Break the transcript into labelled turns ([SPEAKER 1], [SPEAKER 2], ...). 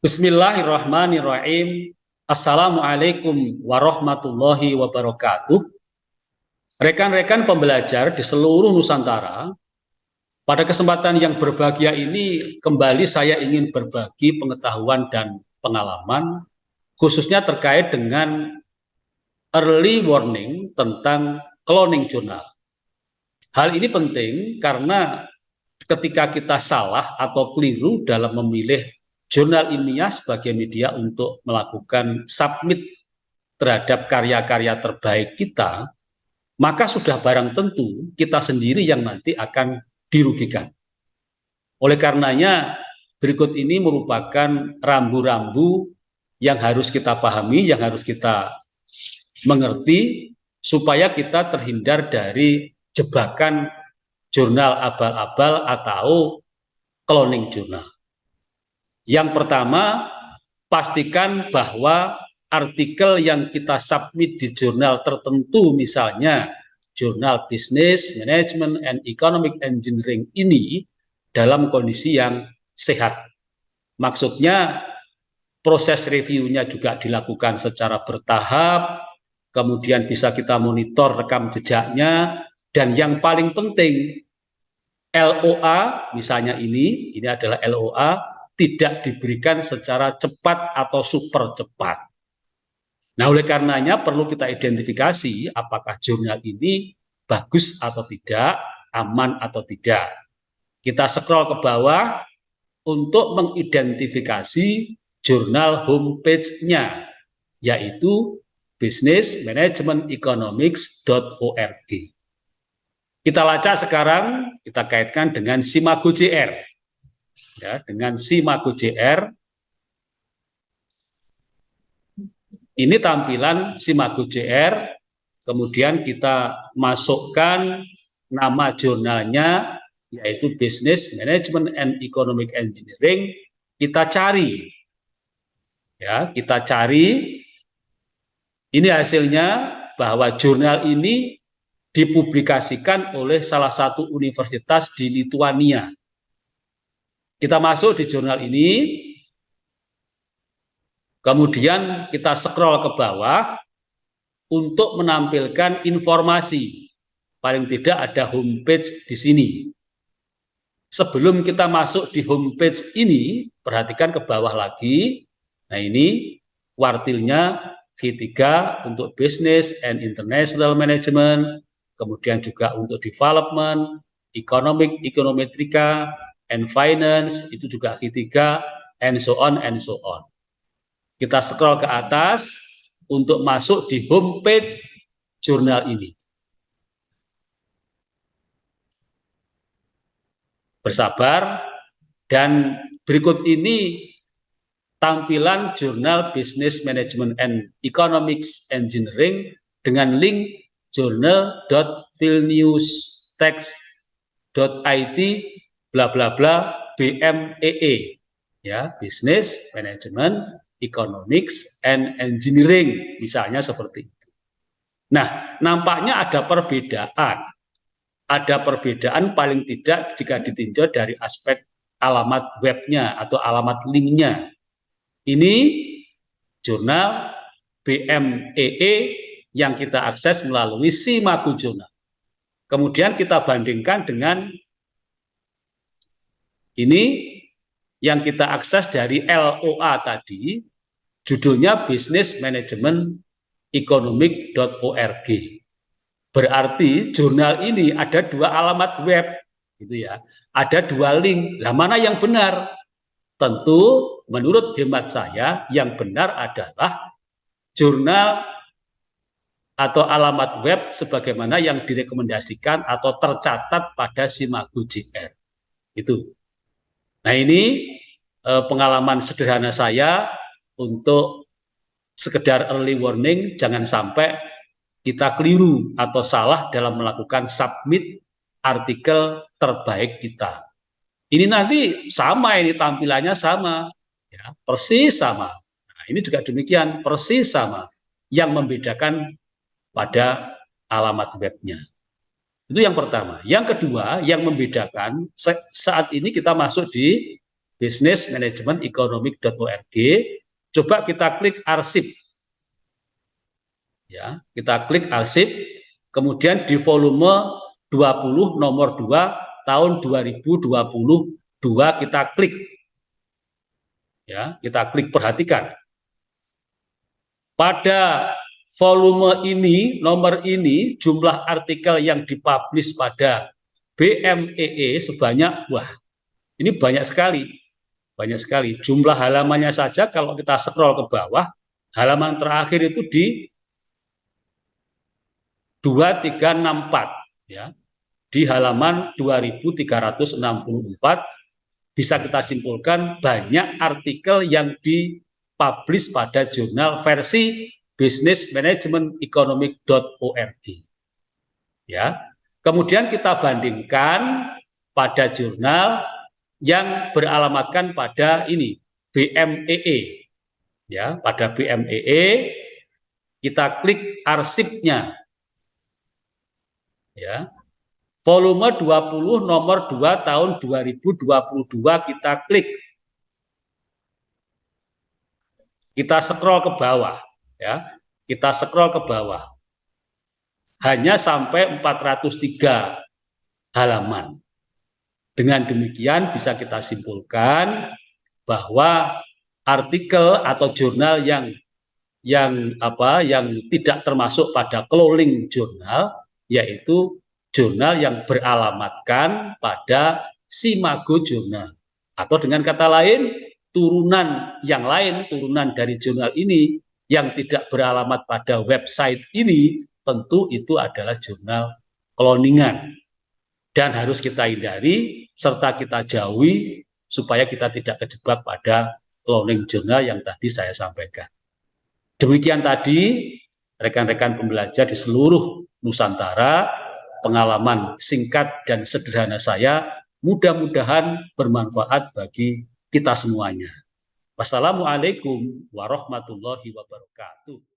[SPEAKER 1] Bismillahirrahmanirrahim. Assalamualaikum warahmatullahi wabarakatuh. Rekan-rekan pembelajar di seluruh Nusantara, pada kesempatan yang berbahagia ini kembali saya ingin berbagi pengetahuan dan pengalaman khususnya terkait dengan early warning tentang cloning jurnal. Hal ini penting karena ketika kita salah atau keliru dalam memilih jurnal ilmiah sebagai media untuk melakukan submit terhadap karya-karya terbaik kita, maka sudah barang tentu kita sendiri yang nanti akan dirugikan. Oleh karenanya, berikut ini merupakan rambu-rambu yang harus kita pahami, yang harus kita mengerti, supaya kita terhindar dari jebakan jurnal abal-abal atau cloning jurnal. Yang pertama, pastikan bahwa artikel yang kita submit di jurnal tertentu, misalnya jurnal Business, Management, and Economic Engineering ini dalam kondisi yang sehat. Maksudnya proses reviewnya juga dilakukan secara bertahap, kemudian bisa kita monitor rekam jejaknya, dan yang paling penting LOA, misalnya ini adalah LOA, tidak diberikan secara cepat atau super cepat. Nah, oleh karenanya perlu kita identifikasi apakah jurnal ini bagus atau tidak, aman atau tidak. Kita scroll ke bawah untuk mengidentifikasi jurnal homepage-nya, yaitu businessmanagementeconomics.org. Kita lacak sekarang, kita kaitkan dengan Simago JR. Ya, dengan Simago JR, ini tampilan Simago JR, kemudian kita masukkan nama jurnalnya, yaitu Business Management and Economic Engineering. Kita cari, ya, kita cari. Ini hasilnya bahwa jurnal ini dipublikasikan oleh salah satu universitas di Lituania. Kita masuk di jurnal ini, kemudian kita scroll ke bawah untuk menampilkan informasi. Paling tidak ada homepage di sini. Sebelum kita masuk di homepage ini, perhatikan ke bawah lagi. Nah, ini kuartilnya V3 untuk Business and International Management, kemudian juga untuk Development, Economic, Econometrika, and Finance, itu juga V3, and so on, and so on. Kita scroll ke atas untuk masuk di homepage jurnal ini. Bersabar, dan berikut ini tampilan jurnal Business Management and Economics Engineering dengan link journal.vilniustext.it bla bla bla BMEE, ya, Business Management Economics and Engineering, misalnya seperti itu. Nah, nampaknya ada perbedaan. Ada perbedaan paling tidak jika ditinjau dari aspek alamat webnya atau alamat linknya. Ini jurnal BMEE yang kita akses melalui Simago Journal. Kemudian kita bandingkan dengan ini yang kita akses dari LOA tadi, judulnya Business Management Economic.org. Berarti jurnal ini ada dua alamat web, gitu ya. Ada dua link. Nah, mana yang benar? Tentu menurut hemat saya yang benar adalah jurnal atau alamat web sebagaimana yang direkomendasikan atau tercatat pada Simago JR. Itu. Nah, ini pengalaman sederhana saya untuk sekedar early warning, jangan sampai kita keliru atau salah dalam melakukan submit artikel terbaik kita. Ini nanti sama, ini tampilannya sama, ya, persis sama. Nah, ini juga demikian, persis sama. Yang membedakan pada alamat webnya. Itu yang pertama. Yang kedua, yang membedakan, saat ini kita masuk di businessmanagementeconomic.org. Coba kita klik arsip. Ya, kita klik arsip, kemudian di volume 20 nomor 2 tahun 2022 kita klik. Ya, kita klik, perhatikan. Pada volume ini, nomor ini, jumlah artikel yang dipublish pada BMEE sebanyak, wah, ini banyak sekali. Banyak sekali. Jumlah halamannya saja kalau kita scroll ke bawah, halaman terakhir itu di 2364, ya. Di halaman 2364 bisa kita simpulkan banyak artikel yang dipublish pada jurnal versi businessmanagementeconomic.org. Ya. Kemudian kita bandingkan pada jurnal yang beralamatkan pada ini BMEE. Ya, pada BMEE kita klik arsipnya. Ya. Volume 20 nomor 2 tahun 2022 kita klik. Kita scroll ke bawah, ya. Kita scroll ke bawah. Hanya sampai 403 halaman. Dengan demikian bisa kita simpulkan bahwa artikel atau jurnal yang tidak termasuk pada cloning jurnal, yaitu jurnal yang beralamatkan pada Simago Jurnal, atau dengan kata lain turunan yang lain, turunan dari jurnal ini yang tidak beralamat pada website ini, tentu itu adalah jurnal cloningan dan harus kita hindari serta kita jauhi supaya kita tidak terjebak pada cloning jurnal yang tadi saya sampaikan. Demikian tadi rekan-rekan pembelajar di seluruh Nusantara, pengalaman singkat dan sederhana saya, mudah-mudahan bermanfaat bagi kita semuanya. Wassalamualaikum warahmatullahi wabarakatuh.